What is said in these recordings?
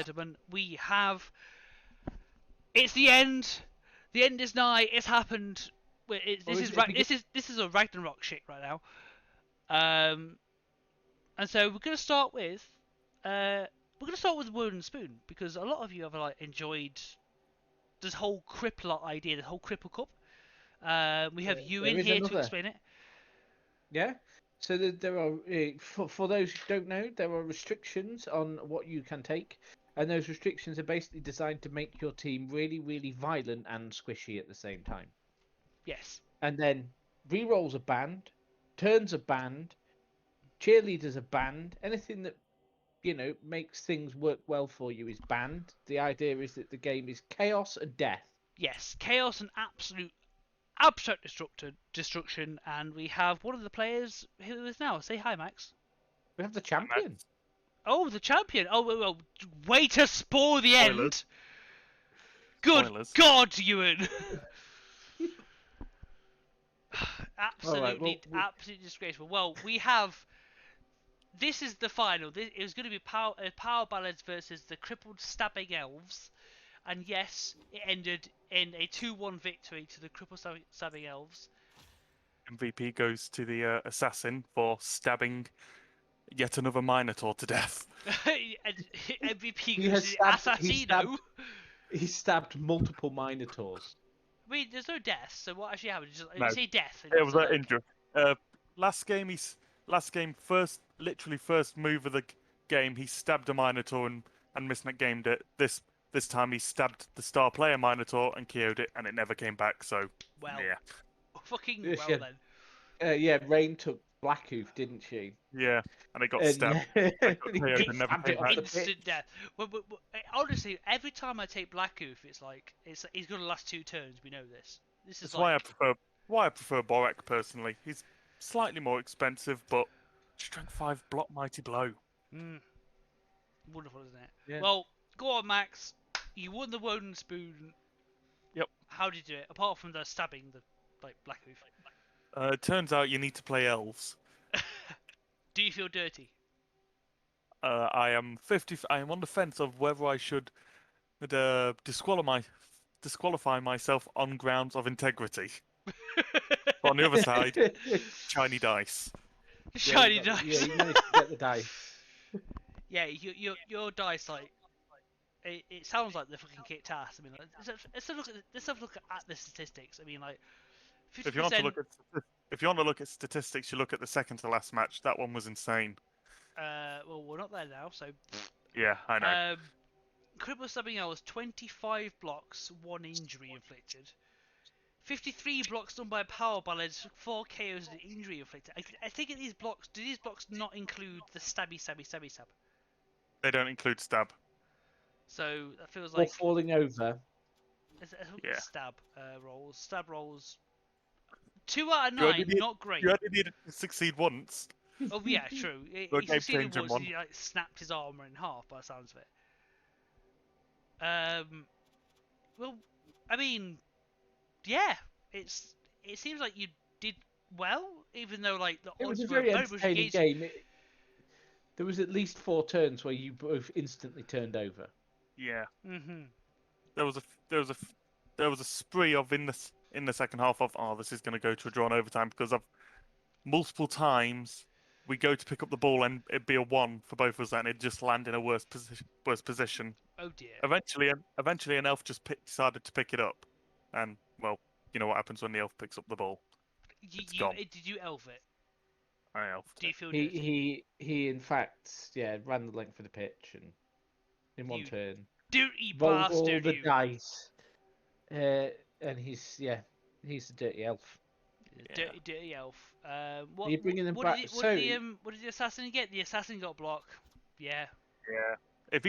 gentlemen, we have. It's the end. The end is nigh. It's happened. This is a Ragnarok shit right now. And so we're gonna start with Wooden Spoon because a lot of you have enjoyed this whole crippler idea, the whole cripple cup. We have you in here to explain it. Yeah. So there are, for those who don't know, there are restrictions on what you can take, and those restrictions are basically designed to make your team really, really violent and squishy at the same time. Yes. And then rerolls are banned, turns are banned, cheerleaders are banned. Anything that makes things work well for you is banned. The idea is that the game is chaos and death. Yes, chaos and absolute destruction, and we have one of the players who is now. Say hi, Max. We have the champion. Oh, the champion! Oh, well, way to spoil the end! Good Spoilers. God, Ewan! Absolutely, Right, absolutely disgraceful. Well, we have. This is the final. It was going to be power ballads versus the crippled stabbing elves, and yes, it ended in a 2-1 victory to the crippled stabbing elves. MVP goes to the assassin for stabbing yet another Minotaur to death. MVP goes to the assassino. He stabbed multiple Minotaurs. I mean, there's no death, so what actually happened? No. You say death. It was an injury. Last game, literally first move of the game, he stabbed a Minotaur and misgamed it. This time he stabbed the star player Minotaur and KO'd it, and it never came back. So well, yeah, fucking Yes, well yeah. then. Rain took Blackhoof, didn't she? yeah, and it got stabbed. It got KO'd and never came back. Instant death. Honestly, every time I take Blackhoof, it's like he's gonna last 2 turns. We know this. This is That's why I prefer Borak personally. He's slightly more expensive, but strength 5 block mighty blow. Wonderful, isn't it? Yeah. Well, go on, Max. You won the Wooden Spoon. Yep. How did you do it? Apart from the stabbing, Blackhoof. It turns out you need to play elves. Do you feel dirty? I am on the fence of whether I should disqualify myself on grounds of integrity. But on the other side, shiny dice. Shiny dice. Yeah, you managed to get the dice. Yeah, your dice it sounds like they're fucking kicked ass. I mean, let's have a look at the statistics. I mean, 50%... If you want to look at statistics, you look at the second to last match. That one was insane. Well, we're not there now, so. Yeah, I know. Cripple stabbing was 25 blocks, 1 injury inflicted. 53 blocks done by power ballads, 4 KOs and injury inflicted. I think do these blocks not include the stab? They don't include stab. So that feels like. Or falling over. Yeah. Stab rolls. 2 out of 9, not great. You only needed to succeed once. Oh yeah, true. He succeeded once. He snapped his armor in half, by the sounds of it. Well, I mean, yeah, it seems like you did well, even though the odds It was a were very very much entertaining against game. There was at least 4 turns where you both instantly turned over. Yeah. Mhm. There was a spree of in the second half of this is going to go to a draw in overtime because of multiple times we go to pick up the ball and it'd be a 1 for both of us and it'd just land in a worse position. Oh dear. Eventually an elf just decided to pick it up, and well, you know what happens when the elf picks up the ball. It's gone. Did you elf it? I elfed. Do you feel dirty? He in fact ran the length of the pitch and in one turn Dirty rolled bastard! all the dice. And he's a dirty elf. Dirty elf. What, you're bringing them back. What did the assassin get? The assassin got block. Yeah. Yeah. If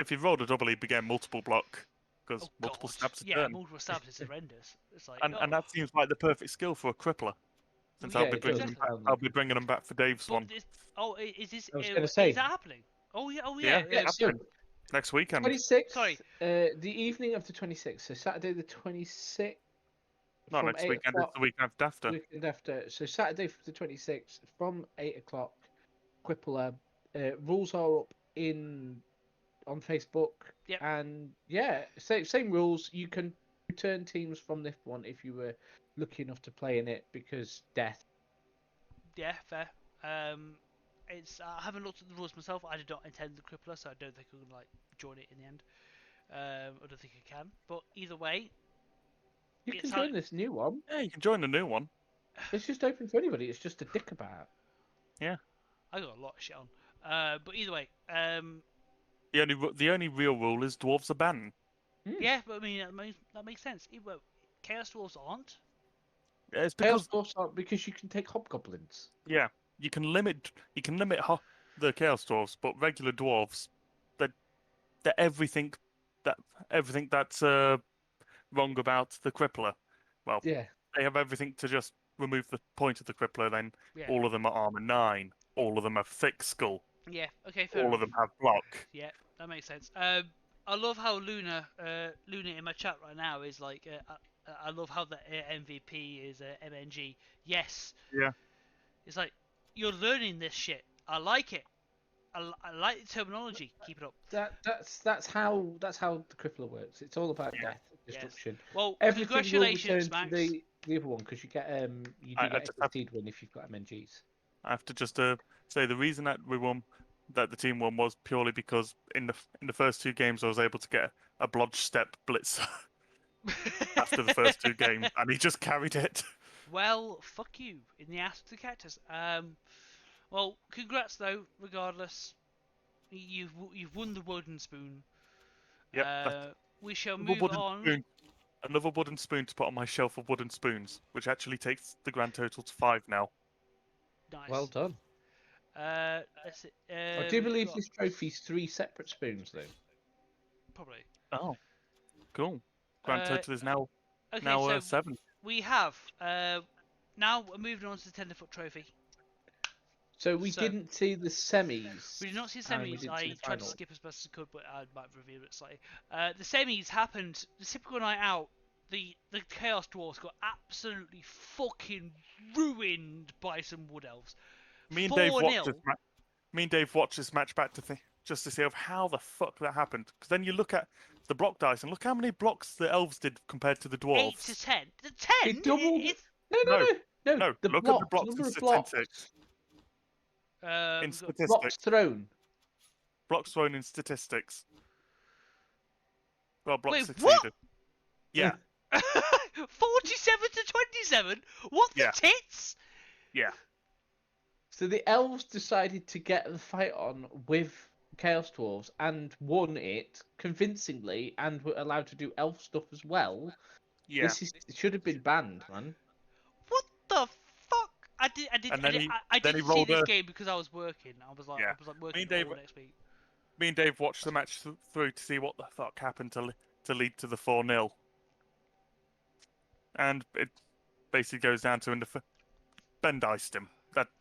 he rolled a double, he'd be getting multiple block because multiple stabs a turn. Yeah, multiple stabs is horrendous. It's like, and that seems like the perfect skill for a crippler. Since I'll be bringing them back for Dave's one. Is this? I was going to say, is that happening? Oh yeah. Yeah, next weekend. 26th. Sorry. The evening of the 26th. So Saturday the 26th. Not next weekend. It's the weekend after. Weekend after. So Saturday the 26th from 8 o'clock. Quippler. Rules are up on Facebook. Yep. And yeah, same rules. You can return teams from this one if you were lucky enough to play in it because death. Yeah, fair. It's I haven't looked at the rules myself. I did not intend the crippler, so I don't think I'm gonna like join it in the end. I don't think I can. But either way, You it's can how join this new one. Yeah, you can join the new one. It's just open to anybody. It's just a dick about. Yeah. I got a lot of shit on. But either way, The only real rule is dwarves are banned. yeah. But I mean that makes sense. Well, Chaos Dwarves aren't. Yeah, it's Chaos because Dwarfs aren't because you can take hobgoblins. yeah, you can limit the chaos dwarves, but regular dwarves, they're that everything that's wrong about the crippler. Well, Yeah. they have everything to just remove the point of the crippler. Then Yeah. all of them are armor 9. All of them have thick skull. Yeah. Okay. Fair All enough. of them have block. Yeah, that makes sense. I love how Luna in my chat right now is like, I love how the MVP is MNG. Yes. Yeah. It's like you're learning this shit. I like it. I like the terminology. Keep it up. That's how the crippler works. It's all about Yeah. death, destruction. Well, Everything will congratulations, return Max. to the other one because you get you do I get just have- XP win if you've got MNGs. I have to just say the reason that that the team won was purely because in the first 2 games I was able to get a blodge step blitz after the first 2 games, and he just carried it. Well, fuck you in the ass of the cactus. Well, congrats though. Regardless, you've won the wooden spoon. Yep. We shall Another move wooden on. spoon- Another wooden spoon to put on my shelf of wooden spoons, which actually takes the grand total to 5 now. Nice. Well done. Let's see, I do we've believe got- this trophy's 3 separate spoons though. probably. Oh, cool. Grand total is now Okay, now so 7. we have now we're moving on to the tenderfoot trophy. So we So- didn't see the semis. We did not see and we semis. didn't see I the tried to final. skip as best as I could, but I might have reviewed it slightly. The semis happened. The typical night out. The Chaos Dwarfs got absolutely fucking ruined by some Wood Elves. Me and Dave 4-0. watched this match back to just to see of how the fuck that happened. Because then you look at the block dice and look how many blocks the elves did compared to the 8 dwarves. to 10. The 10. It doubled. It's No. The look blocks, at the blocks number in of blocks. statistics. In we've got- statistics, Blocks thrown. blocks thrown in statistics. Well, blocks Wait, succeeded. what? Yeah, 47 to 27. What the Yeah. tits? yeah. So the elves decided to get the fight on with Chaos Dwarves and won it convincingly and were allowed to do elf stuff as well. Yeah. It should have been banned, man. What the fuck? I And then he didn't see rolled this a- game because I was working. I was like Yeah. working Dave- all next week. Me and Dave watched the match through to see what the fuck happened to lead to the 4-0. And it basically goes down to Ben diced him.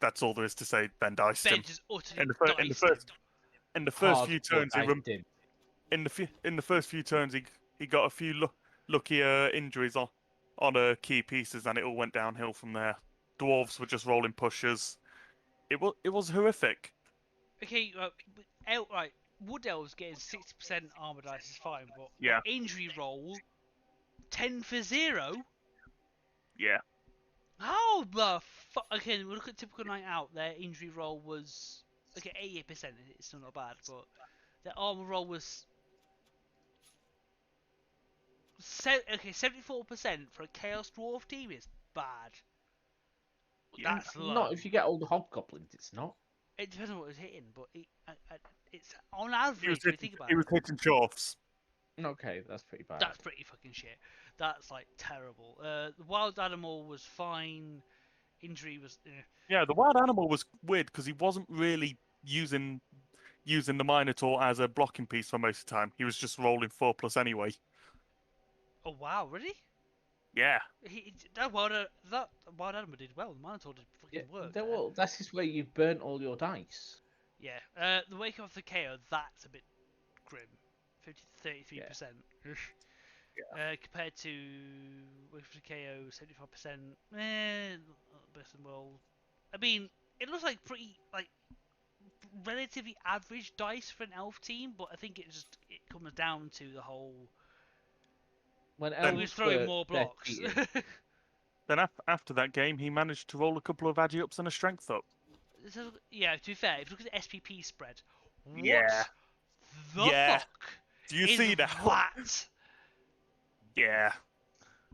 That's all there is to say. Ben diced Ben him. just utterly In the diced him. first few Hardcore turns, diced him. in the first few turns, he got a few lucky injuries on key pieces, and it all went downhill from there. Dwarves were just rolling pushers. It was horrific. Okay, right. Wood Elves getting 60% armor dice is fine, but Yeah. injury roll 10 for 0. Yeah, How the fuck? Okay, we look at typical night out. Their injury roll was okay, 80%. It's still not bad, but their armor roll was 74% for a Chaos Dwarf team is bad. Yeah. That's low. Not if you get all the hobgoblins, it's not. It depends on what it was hitting, but it's on average. he was If you hitting, think about he it, was hitting chorfs. Okay, that's pretty bad. that's pretty fucking shit. That's like terrible. The wild animal was fine. Injury was. Yeah, the wild animal was weird because he wasn't really using the Minotaur as a blocking piece for most of the time. He was just rolling 4+ anyway. Oh wow, really? Yeah. That wild animal did well. The Minotaur did Yeah, fucking work. well, that is where you've burnt all your dice. Yeah. The Wake of the KO, that's a bit grim. 50 to 33%. Compared to Wake of the KO, 75%. Best in world. I mean, it looks like pretty like relatively average dice for an elf team, but I think it comes down to the whole. When He was elves throwing were more they're blocks. cheating. Then after that game, he managed to roll a couple of agi ups and a strength up. So, yeah, to be fair, if you look at the SPP spread, Yeah. what the Yeah. fuck Do you is see that? that? Yeah.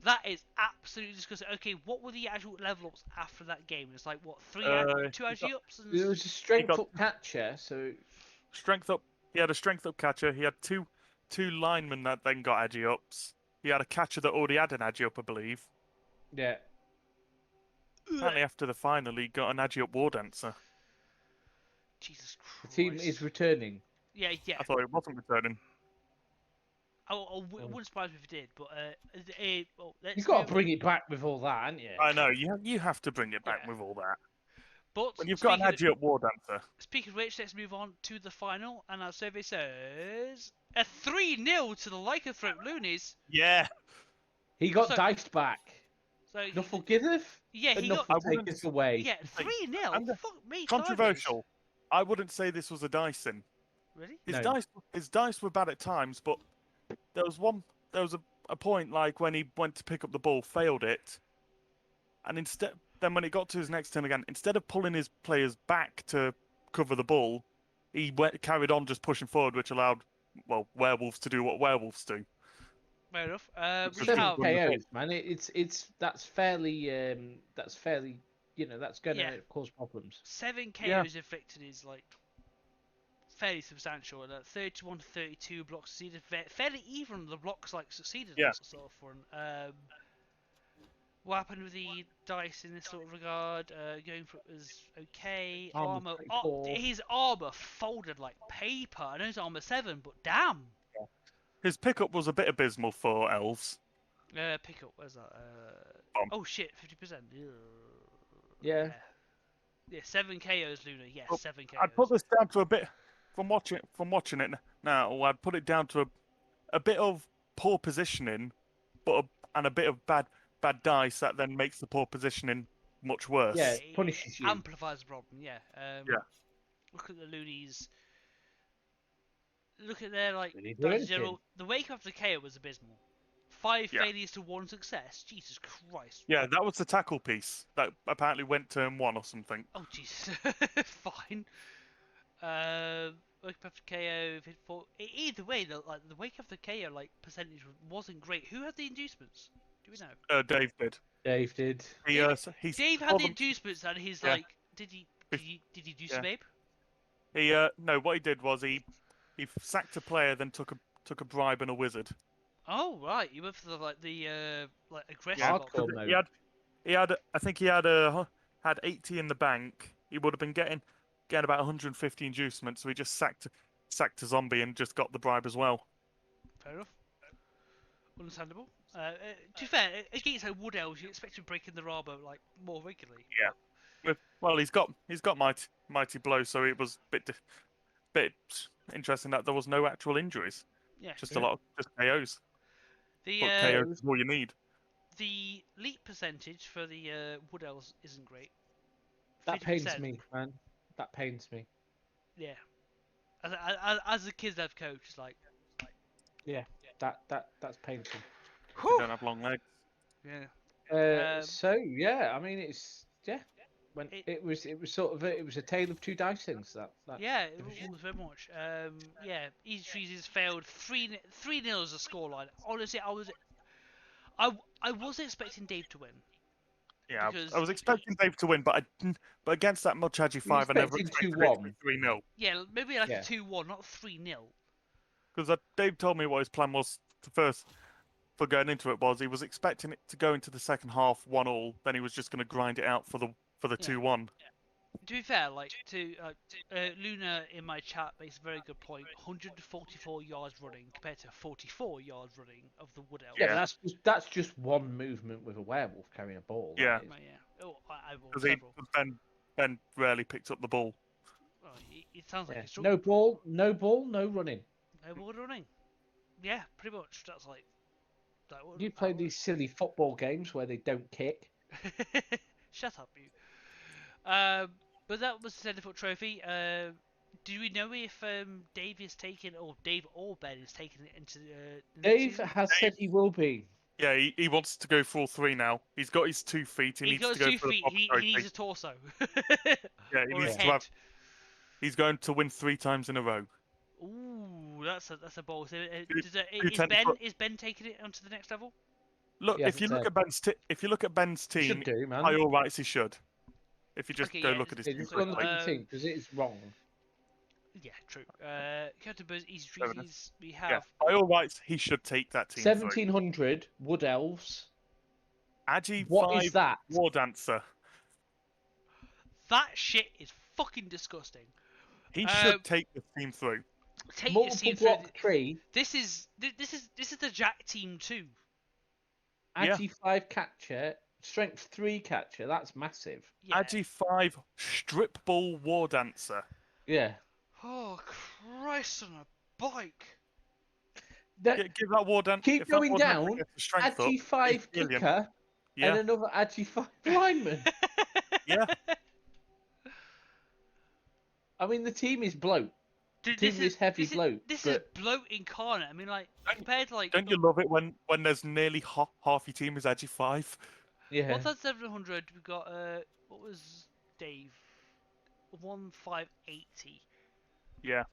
That is absolutely disgusting. Okay, what were the actual level ups after that game? It's like what two He agi got ups and It was a strength got- up catcher, so strength up. He had a strength up catcher. He had two linemen that then got agi ups. He had a catcher that already had an agi up, I believe. yeah. Apparently, after the final, he got an agi up war dancer. Jesus The Christ. team is returning. Yeah. I thought it wasn't returning. It wouldn't surprise me if it did, but let's You've got move- to bring it back with all that, haven't you? I know you have to bring it back Yeah. with all that. But When you've got an agi up war dancer. speaking of which, let's move on to the final, and our survey says a 3-0 to the Lycanthrope Loonies. Yeah. He got So- diced back. So Enough forgiveth, yeah, he enough got will take wouldn't- us away. yeah 3-0. I'm the- Fuck me. Controversial. I wouldn't say this was a dicing. Really? No. His dice were bad at times, but there was a point like when he went to pick up the ball, failed it, and then when it got to his next turn again, instead of pulling his players back to cover the ball, he carried on just pushing forward, which allowed werewolves to do what werewolves do. Fair enough. We Seven have K- KOs, man. That's fairly that's gonna Yeah. cause problems. 7 KOs Yeah. inflicted is like fairly substantial. 31 to 32 blocks succeeded, fairly even. The blocks like succeeded Yeah. sort of front. What happened with the dice in this sort of regard? Going for it was okay. Armor Armor, 34. his armor folded like paper. I know it's armor 7, but damn. His pickup was a bit abysmal for elves. Pick up. Where's that? Bomb. Oh shit, 50%. Yeah. Yeah, 7 KOs, Luna. Yes, Well, 7 KOs. I'd put this down to a bit from watching it now. I'd put it down to a bit of poor positioning, and a bit of bad dice that then makes the poor positioning much worse. Yeah. punishes you. Amplifies the problem, yeah. Yeah. Look at the loonies. Look at their like Really do dice anything. zero. The wake after KO was abysmal. 5 Yeah. failures to 1 success. Jesus Christ. Yeah, that was the tackle piece that apparently went turn 1 or something. Oh Jesus. Fine. Wake after KO. Either way, the wake after KO percentage wasn't great. Who had the inducements? Do we know? Dave did. Dave did. He Dave had saw the them- inducements, and he's Yeah. like, did he do some Yeah. ape? He no, what he did was he sacked a player, then took a bribe and a wizard. Oh right, you went for the aggressive Yeah. option. Hardcore mode. He had I think he had 80 in the bank. He would have been getting about 150 inducements, so he just sacked a zombie and just got the bribe as well. Fair enough. Understandable. To be fair, against a wood elves, you expect to break in the armor more regularly. Well, he's got mighty blow, so it was a bit interesting that there was no actual injuries, Yeah. just a lot of just KOs. The But KOs is all you need. the leap percentage for the wood elves isn't great. That pains 50%. me, man. That pains me. Yeah. As a kids dev coach, it's like. That's painful. You don't have long legs. Yeah. So yeah, I mean when It- it was sort of it was a tale of two dicings that Yeah, it division. was very much. Yeah, Easy Trees failed 3-0 as a scoreline. Honestly, I was expecting Dave to win. Yeah, Because- I was expecting Dave to win, but against that much Agi 5, I never expecting expected it to be 2-1. 3-0. Yeah, maybe Yeah. a 2-1, not 3-0. Because Dave told me what his plan was for going into it was he was expecting it to go into the second half 1-1, then he was just going to grind it out for the Yeah. 2-1. To be fair, Luna in my chat makes a very good point. 144 yards running compared to 44 yards running of the Wood Elf. Yeah, Yeah. but that's just one movement with a werewolf carrying a ball. that Yeah. is. Yeah. Oh, I will. Because Ben rarely picked up the ball. Well, it sounds like Yeah. it's struggled. No ball, no running. No ball running. Yeah, pretty much. That's You play these silly football games where they don't kick. Shut up, you. But that was the 10-foot trophy. Do we know if Dave is taking, or Dave or Ben is taking it into the next Dave season? has said he will be. Yeah, he wants to go for all three now. He's got his 2 feet. He He needs goes to go 2 for the feet. proper He trophy. needs a torso. Yeah, he or a needs to head. have. He's going to win 3 times in a row. Ooh, that's a bold. So, Two- is two ten- Ben taking it onto the next level? Look, He if you hasn't look said. at Ben's He team, should do, man. by all rights, he should. If you just Okay, go yeah, look at his Yeah, team just go and look quickly. at the team because it is wrong. Yeah, true. Captain Buzz, Easy Fair enough. Treaties. We Yeah, have by all rights, he should take that team through. 1700 Wood Elves. Agi What 5 is that? War Dancer. that shit is fucking disgusting. He should take the team through. Take your Multiple team through. block tree. This is the Jack team too. Yeah. Agi 5 catcher. Strength 3 catcher. That's massive. Yeah. Agi 5 Strip Ball War Dancer. Yeah. Oh Christ on a bike. Give that War Dancer. Keep going down. Agi 5 brilliant. kicker. Yeah. And another Agi 5 lineman. Yeah. I mean, the team is bloat. Dude, Team is heavy bloat. This but is bloat incarnate. I mean, like compared to like. Don't you love it when there's nearly half your team is Agi 5? yeah. What's that 700? We got what was Dave? 1580. Yeah.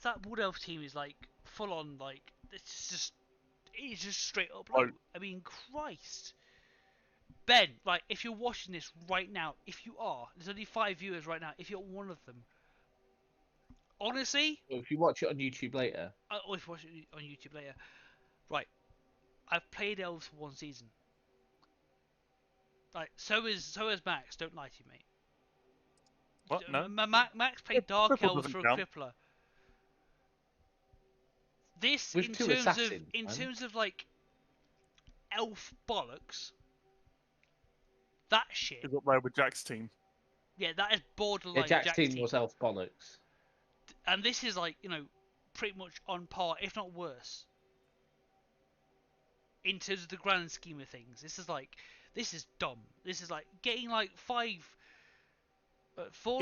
That Wood Elf team is like full on, like it's just straight up Oh. low. I mean, Christ. Ben, like if you're watching this right now, if you are, there's only 5 viewers right now. If you're one of them, honestly, Well, if you watch it on YouTube later. or if you watch it on YouTube later, right? I've played Elves for 1 season. Like so is Max. Don't lie to you, mate. What? No. Max played Yeah, Dark Cripple Elves doesn't for a count. Crippler. This With 2 assassins, in man. terms of like elf bollocks, that shit. Is up there with Jack's team. Yeah, that is borderline Yeah, Jack's Jack's team was elf bollocks. and this is like pretty much on par, if not worse. In terms of the grand scheme of things, this is dumb. This is like getting like 4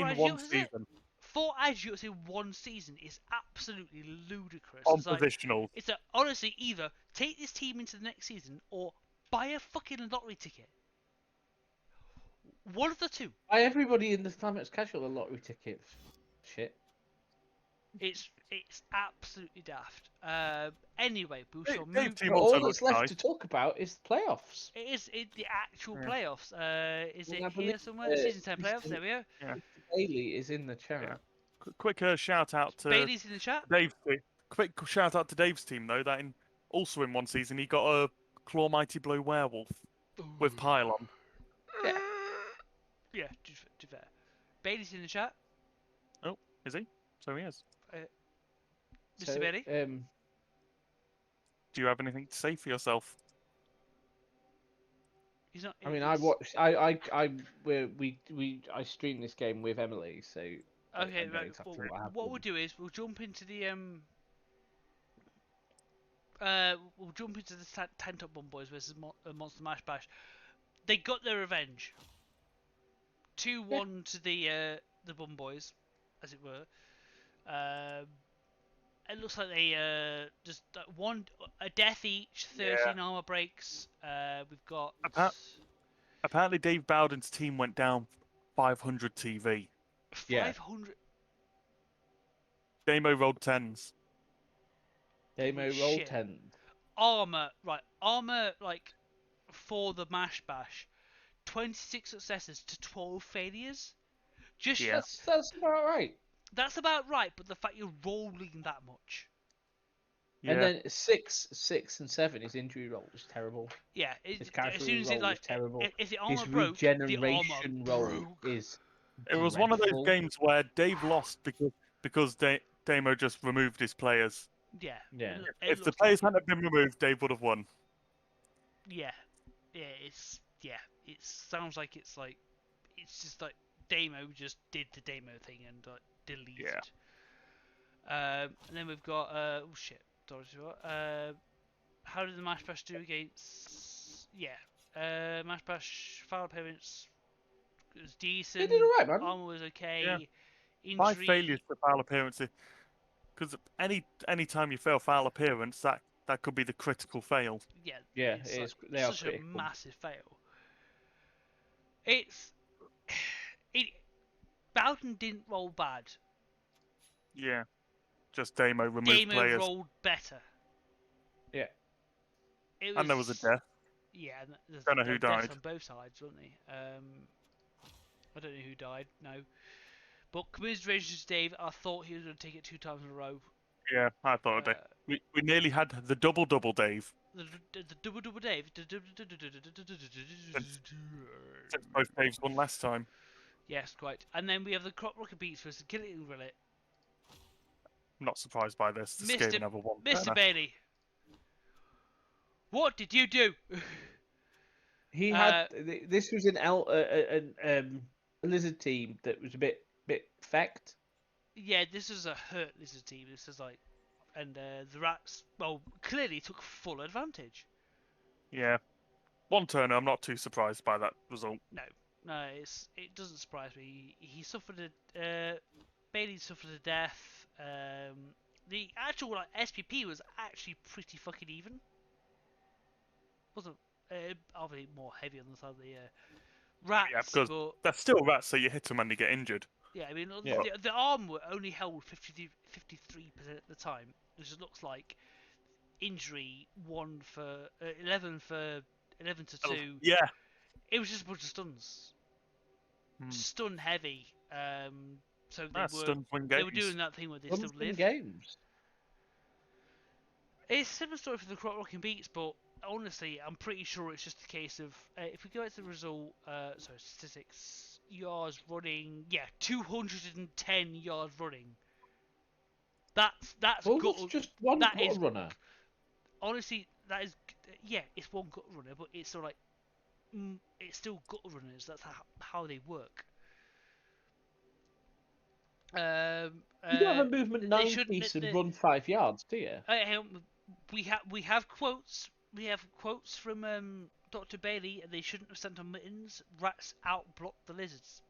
In adults, one is it? season. 4 adults in 1 season is absolutely ludicrous. On It's like, positional. it's honestly either take this team into the next season or buy a fucking lottery ticket. One of the two. Why everybody in the Climax Casual a lottery tickets? Shit. It's absolutely daft. Anyway, we shall Dave move. team But also all that's looks left nice. to talk about is the playoffs. It is the actual Yeah. playoffs. Is Well, it I here believe, somewhere? The season 10 playoffs. Mr. There we go. Bailey is in the chat. Quick shout out to Bailey's in the chat. Dave's team. Quick shout out to Dave's team though. That also in 1 season he got a Claw Mighty Blow Werewolf with Pylon. Yeah. Yeah, to fair. Bailey's in the chat. Is he? So he is. Mr. So, Bailey. Do you have anything to say for yourself? He's not. I mean, I watched. I streamed this game with Emily, so. Okay, I know right. exactly Well, what happened. what we'll do is we'll jump into the Ten Top Bum Boys versus Monster Mash Bash. They got their revenge. 2-1 to the Bum Boys, as it were. It looks like they just a death each, 13 armor breaks. We've got Apparently Dave Bowden's team went down 500 TV. 500. Damo rolled 10s. Demo Holy roll shit. 10. Armor like for the Mash Bash, 26 successes to 12 failures. Just Yeah. That's about right. that's about right, but the fact you're rolling that much. Yeah. And then 6, and 7, his injury roll was terrible. Yeah, His as casualty soon as roll it like was terrible. if the His armor broke, the armor regeneration roll broke. is. It was one of those dreadful. games where Dave lost because Damo just removed his players. Yeah. Yeah. It If the looks players like hadn't been removed, Dave would have won. it sounds like it's just like Damo just did the Damo thing and deleted. Yeah. And then we've got oh shit, how did the Mash Bash do against? Yeah, Mash Bash foul appearance It was They decent. did alright, man. Armor was okay. Yeah. Injury. 5 failures for foul appearances. Because any time you fail foul appearance, that could be the critical fail. Yeah, Yeah, it's it like is. They are such a critical. massive fail. It's it. Bowden didn't roll bad. Yeah. Just Damo removed Damo players. rolled better. Yeah. It was, And there was a death. Yeah, and there's Don't know who deaths died. on both sides, weren't they? I don't know who died. No, but commiserations, Dave. I thought he was going to take it 2 times in a row. Yeah, I thought Uh, we nearly had the double, Dave. The double Dave. Since both Daves won last time. Yes, quite. And then we have the Crop Rocket Beats versus Killing Relic. I'm not surprised by this. The Skaven never won. Mr. Bailey, what did you do? He had this was a lizard team that was a bit fecked. Yeah, this is a hurt lizard team. This is like, and the rats, well, clearly took full advantage. Yeah. One turner, I'm not too surprised by that result. No, it doesn't surprise me. He suffered Bailey suffered a death. The actual SPP was actually pretty fucking even. Wasn't obviously more heavy on the side of the rats, Yeah, because but they're still rats, so you hit them and you get injured. yeah, I mean Yeah. the arm only held 53% at the time, which looks like injury 11 to 2. Yeah. It was just a bunch of stuns. Stun heavy. So they were doing that thing where they still live. Games. It's a similar story for the Crop Rocking Beats, but honestly, I'm pretty sure it's just a case of if we go back to the result, statistics, yards running, 210 yards running. That's Well, gut. that's just one that gutter is- runner. Honestly, that is it's one gut runner, but it's still it's still gut runners. That's how they work. You don't have a movement 9 piece and run 5 yards, do you? We have quotes. We have quotes from Dr. Bailey. They shouldn't have sent on mittens. Rats outblocked the lizards.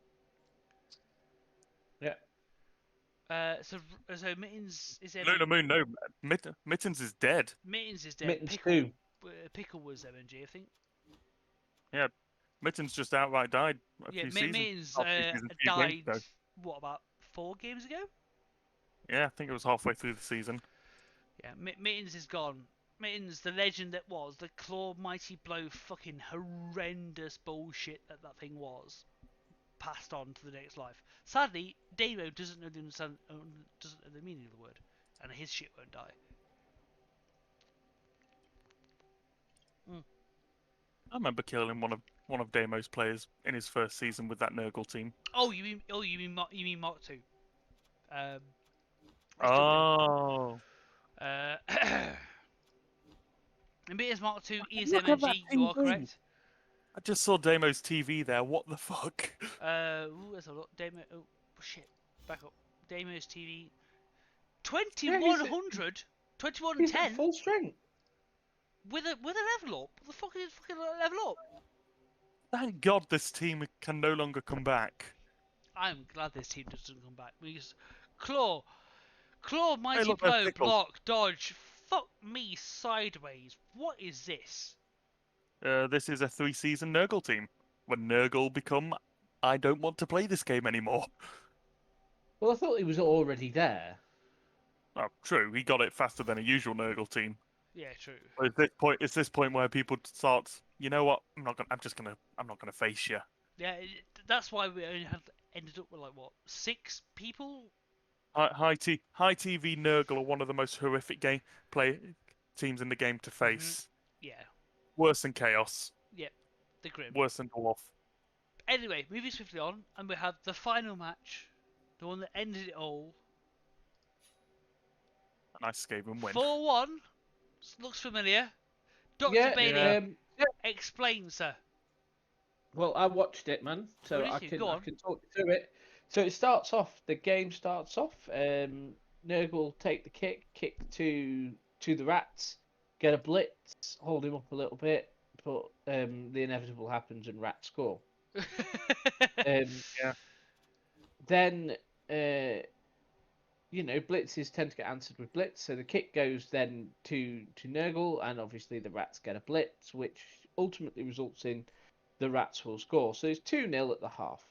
Yeah. So mittens is Lunar Moon, no. Mittens is dead. Mittens is dead. Mittens too. Pickle was MNG, I think. Yeah, Mittens just outright died a few seasons. Mittens few died. games ago. What, about 4 games ago? Yeah, I think it was halfway through the season. Yeah, Mittens is gone. Mittens, the legend that was, the claw mighty blow, fucking horrendous bullshit that thing was, passed on to the next life. Sadly, Damo doesn't know doesn't know the meaning of the word, and his shit won't die. I remember killing one of Damo's players in his first season with that Nurgle team. You mean Mark 2? Oh. Mittens Mark 2 is Look at that MNG. You are TV. correct. I just saw Damo's TV there. What the fuck? Let's have a look. Damo. Oh shit. Back up. Damo's TV. 2100. 2110. Full strength. With a level up. What the fuck is fucking level up? Thank God this team can no longer come back. I'm glad this team doesn't come back because Claw, mighty look, blow, there's Pickle. block, dodge. Fuck me sideways. What is this? This is a 3-season Nurgle team. When Nurgle become, I don't want to play this game anymore. Well, I thought he was already there. Oh, true. He got it faster than a usual Nurgle team. Yeah, true. But it's this point where people start. You know what? I'm not gonna face you. Yeah, that's why we only ended up with 6 people. High TV Nurgle are one of the most horrific teams in the game to face. Yeah. Worse than Chaos. Yep. The Grim. Worse than Dwarf. Anyway, moving swiftly on, and we have the final match, the one that ended it all. A nice Skaven win. 4-1. Looks familiar. Dr. Bailey, Yeah. explain, sir. Well, I watched it, man, so What I did you? can Go I on. can talk you through it. So it starts off. The game starts off. Nurgle take the kick to the rats, get a blitz, hold him up a little bit, but the inevitable happens and rats score. Yeah. Then, blitzes tend to get answered with blitz, so the kick goes then to Nurgle, and obviously the Rats get a blitz, which ultimately results in the Rats will score. So it's 2-0 at the half.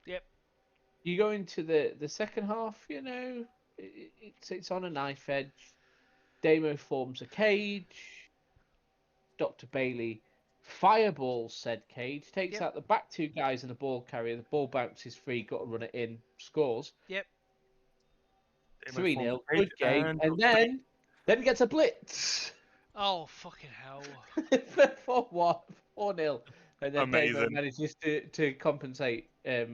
Yep. You go into the second half, it's on a knife edge. Damo forms a cage. Dr. Bailey fireballs said cage, takes Yep. out the back two guys and the ball carrier. The ball bounces free, got to run it in, scores. Yep. 3-0, good game. And then gets a blitz. Oh, fucking hell. 4-1, 4-0. And then Damo Amazing. manages to compensate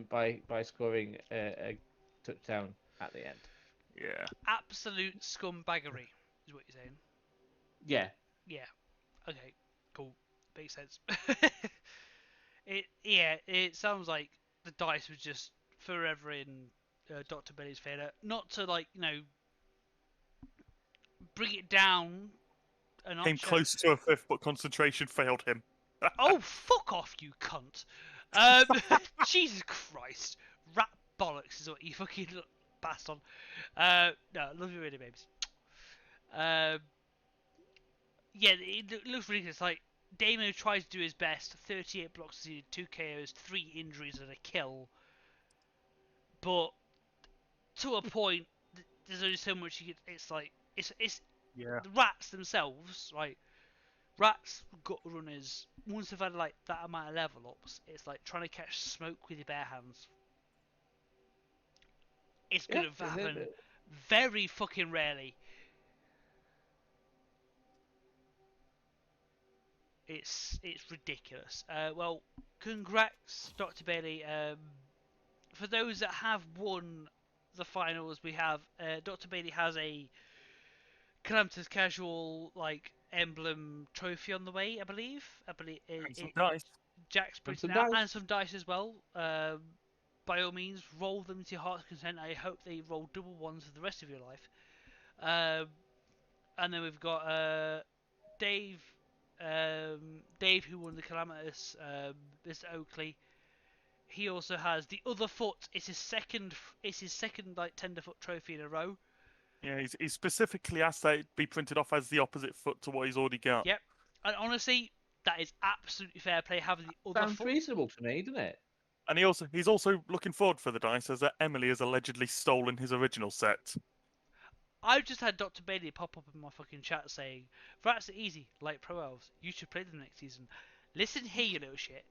by scoring a touchdown at the end. Yeah. Absolute scumbaggery is what you're saying. Yeah. Yeah. Okay. Cool. Makes sense. It sounds like the dice was just forever in Dr. Billy's favour. Not to bring it down a notch. Came close to a fifth, but concentration failed him. Oh, fuck off, you cunt! Jesus Christ, rat bollocks is what you fucking passed on. No, love you really, babes. Yeah, it looks ridiculous. Like Damo tries to do his best. 38 blocks, 2 KOs, 3 injuries, and a kill. But to a point, there's only so much you can. It's like it's Yeah. the Rats themselves, right? Rats gut runners, once they've had like that amount of level ups, it's like trying to catch smoke with your bare hands. It's gonna happen very fucking rarely. It's ridiculous. Well, congrats, Dr. Bailey. For those that have won the finals, we have Dr. Bailey has a Calamitous Casual emblem trophy on the way, I believe. And some dice. Jack's printing out, and some dice as well. By all means, roll them to your heart's content. I hope they roll double ones for the rest of your life. And then we've got Dave, who won the Calamitous, Mr. Oakley. He also has the other foot. It's his second tenderfoot trophy in a row. Yeah, he's specifically asked that it be printed off as the opposite foot to what he's already got. Yep, and honestly, that is absolutely fair play. Having the other Sounds foot. reasonable to me, doesn't it? And he's also looking forward for the dice as Emily has allegedly stolen his original set. I've just had Dr. Bailey pop up in my fucking chat saying, "Rats are easy, like Pro Elves. You should play them next season." Listen here, you little shit.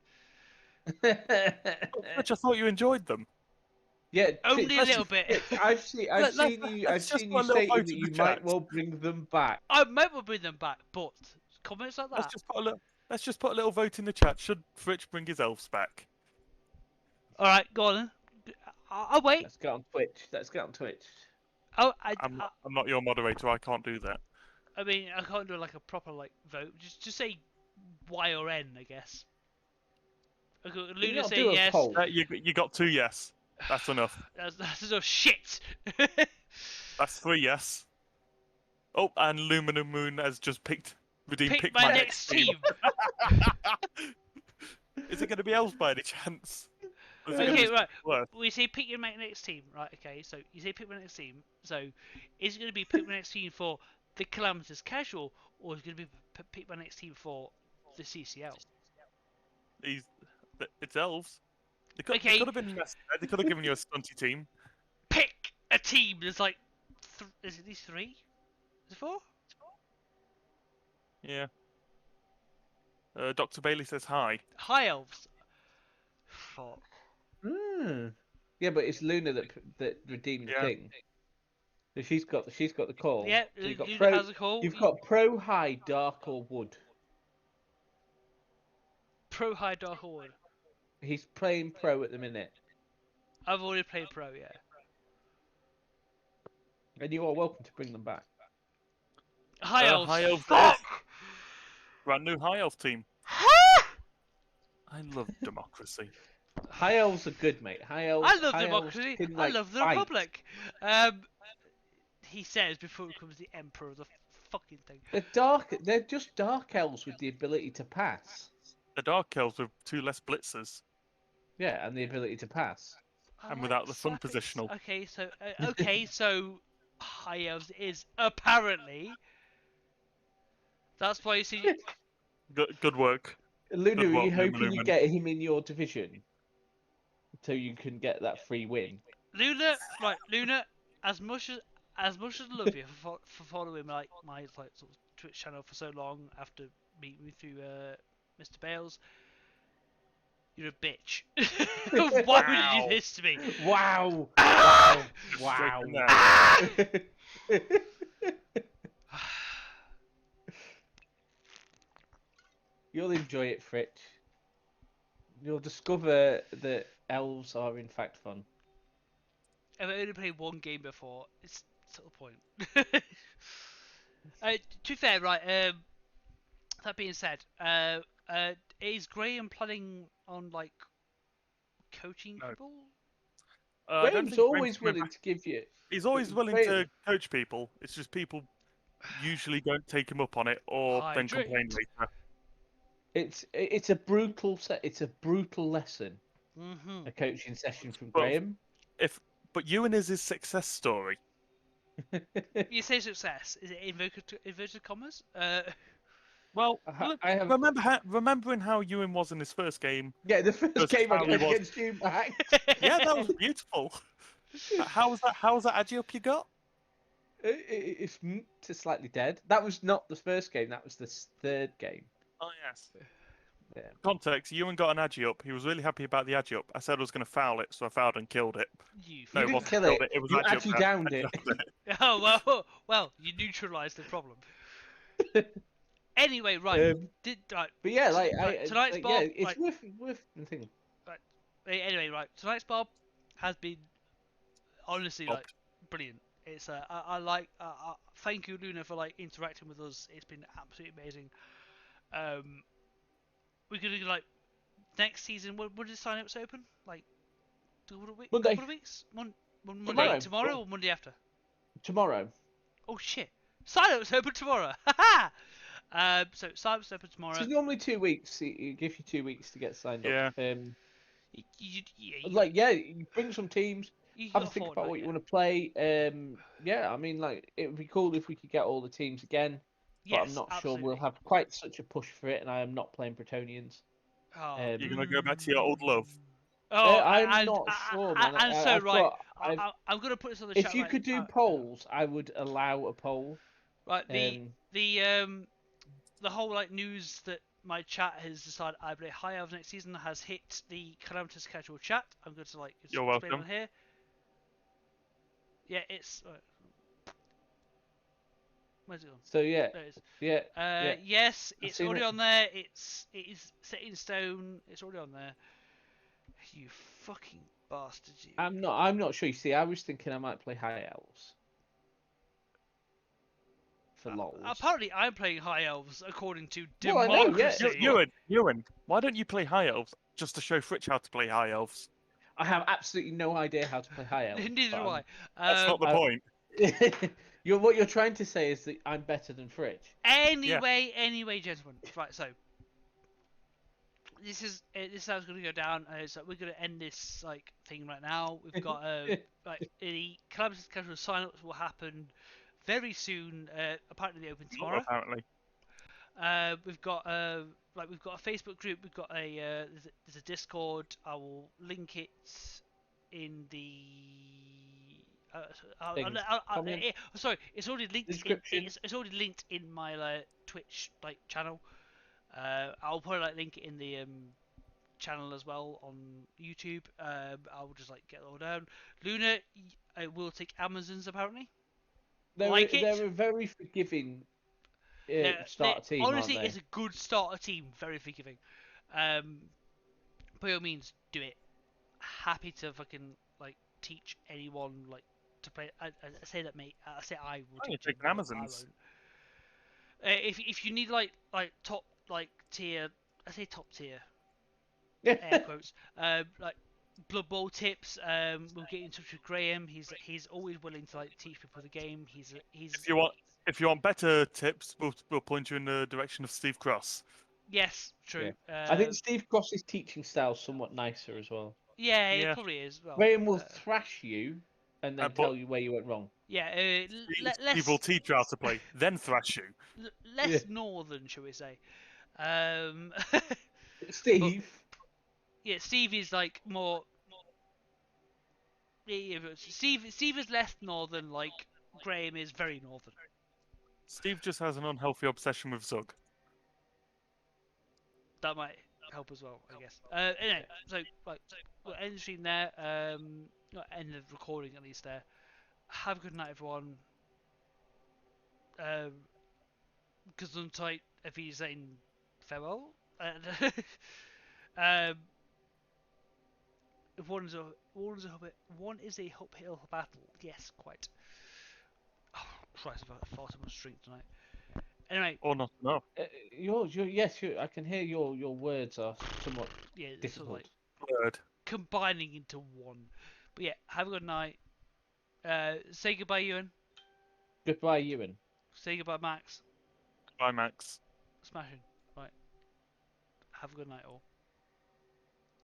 Which I thought you enjoyed them. Yeah, only a little bit. I've seen you stating that you might well bring them back. I might well bring them back, but comments like that. Let's just put a little vote in the chat. Should Fritch bring his elves back? All right, go on then. I'll wait. Let's get on Twitch. Oh, I'm not your moderator. I can't do that. I mean, I can't do a proper vote. Just say Y or N, I guess. Luna say yes. You got 2 yes. That's enough. That's enough shit. That's 3 yes. Oh, and Luminous Moon has just picked my next team. Is it going to be elves by any chance? Okay, right. We say pick your next team, right? Okay, so you say pick my next team. So is it going to be pick my next team for the Calamitous Casual, or is it going to be pick my next team for the CCL? It's elves. They could have been less. They could have given you a stunty team. Pick a team. There's is it these 3? Is it 4? Yeah. Dr. Bailey says hi. Hi, elves. Fuck. Yeah, but it's Luna that redeemed the thing. So she's got the call. Yeah, so Luna has a call. You've got Pro, High, Dark, or Wood. Pro, High, Dark, or Wood. He's playing Pro at the minute. I've already played Pro, yeah. And you are welcome to bring them back. High elves. High elves. Fuck! Brand new high elf team. I love democracy. High elves are good, mate. High elves. I love democracy. I love the Republic. He says before he becomes the Emperor of the fucking thing. They're just dark elves with the ability to pass. The dark elves with 2 less blitzers. Yeah, and the ability to pass. I And like without the fun slapping positional. Okay, so High Elves is apparently. That's why you see. Good work. Luna, Good are you work, hoping you Lumen. get him in your division so you can get that free win? Luna, right, Luna, as much as I love you for following my like sort of Twitch channel for so long after meeting me through Mr. Bales, you're a bitch. Why would you do Wow. this to me? Wow! Ah! Straight Wow! in there. Ah! You'll enjoy it, Fritz. You'll discover that elves are in fact fun. I've only played one game before. It's sort of the point. To be fair, right. That being said, is Graham planning on like coaching No. people? I don't Graham's think Graham's always coming willing back. to give you. He's always willing Graham, to coach people. It's just people usually don't take him up on it or then complain Hydrate. later. it's a brutal it's a brutal lesson. Mm-hmm. A coaching session from But Graham. but Ewan is his success story. You say success. Is it inverted commas? Well, I look, I have remembering how Ewan was in his first game yeah. The first versus game I how he got was. against you, Max. Yeah, that was beautiful. How was that? How was that agi up you got? It's just slightly dead. That was not the first game. That was the third game. Oh yes. Yeah. Context: Ewan got an agi up. He was really happy about the agi up. I said I was going to foul it, so I fouled and killed it. You. No, You it didn't wasn't kill killed it. it. It was You agi up actually there. downed I it. killed it. Oh well. You neutralised the problem. Anyway, right. Right. But yeah, like Tonight's like, Bob. yeah, it's Right. worth the thing. Anyway, right. Tonight's Bob has been honestly Bob. like brilliant. It's I like thank you Luna for like interacting with us. It's been absolutely amazing. We're gonna like next season. When did sign-ups open? Like Monday. couple of weeks. Monday Tomorrow. tomorrow or Monday after? Tomorrow. Oh shit! Sign-ups open tomorrow. Haha. So sign-ups open So tomorrow. it's normally 2 weeks. It gives you 2 weeks to get signed Yeah. up. You You bring some teams. you Have got a think about Fortnite, what you yeah. want to play. Yeah, I mean, like it would be cool if we could get all the teams again, but I'm Yes, not sure absolutely. we'll have quite such a push for it. And I am not playing Bretonians. Oh, You're going to go back to your old love. Oh, I'm not sure, man. And so I've right, got. I'm gonna put this on the If chat. you Right, could do polls, I would allow a poll. right, the whole like news that my chat has decided I play High Elves next season has hit the Calamitous casual chat. I'm going to like You're explain welcome. on here. Yeah, it's where's it gone? So yeah, There it is. yeah. Yes, I've it's seen already it. on there. It is set in stone. It's already on there. You fucking bastards! You. I'm not sure. You see, I was thinking I might play High Elves for lols. Apparently, I'm playing High Elves according to Well, I know, yeah. democracy. Ewan, why don't you play High Elves just to show Fritch how to play High Elves? I have absolutely no idea how to play High Elves. Neither do I. That's not the point. What you're trying to say is that I'm better than Fritch. Anyway, gentlemen. Right, so this is how it's going to go down. So we're going to end this like thing right now. We've got like the Calamitous Casual sign-ups will happen very soon. Apparently they open tomorrow. Apparently. We've got a Facebook group. We've got there's a Discord. I will link it in the. Sorry, it's already linked. It's already linked in my Twitch channel. I'll probably link it in the channel as well on YouTube. I'll just get it all down. Luna will take Amazons apparently. They're a very forgiving starter team. Honestly, aren't they? it's a good starter team. Very forgiving. By all means, do it. Happy to fucking teach anyone to play. I say that, mate. I say I will. I'm teach taking Amazons. If you need top tier, I say top tier. Air quotes. Blood Bowl tips. We'll get in touch with Graham. He's always willing to teach people the game. He's. If you want better tips, we'll point you in the direction of Steve Cross. Yes, true. I think Steve Cross's teaching style's somewhat nicer as well. Yeah, it Yeah. probably is. Well, Graham will thrash you and then but tell you where you went wrong. yeah, Steve will teach you how to play, then thrash you. less Yeah. northern, shall we say? Um, Steve, yeah, Steve is like more. Yeah, but Steve is less northern. Like Graham is very northern. Steve just has an unhealthy obsession with Zug. That might help as well, I guess. Anyway, so like we'll end the stream there. End the recording at least there. Have a good night, everyone. Gesundheit, if he's saying farewell. Um, one is a uphill battle. Yes, quite. Oh, Christ, I've far too much drink tonight. Anyway, Or not enough. yes, I can hear your words are somewhat yeah, it's sort of difficult. like Word. combining into one. But yeah, have a good night. Say goodbye, Ewan. Goodbye, Ewan. Say goodbye, Max. Bye, Max. Smashing. Right. Have a good night, all.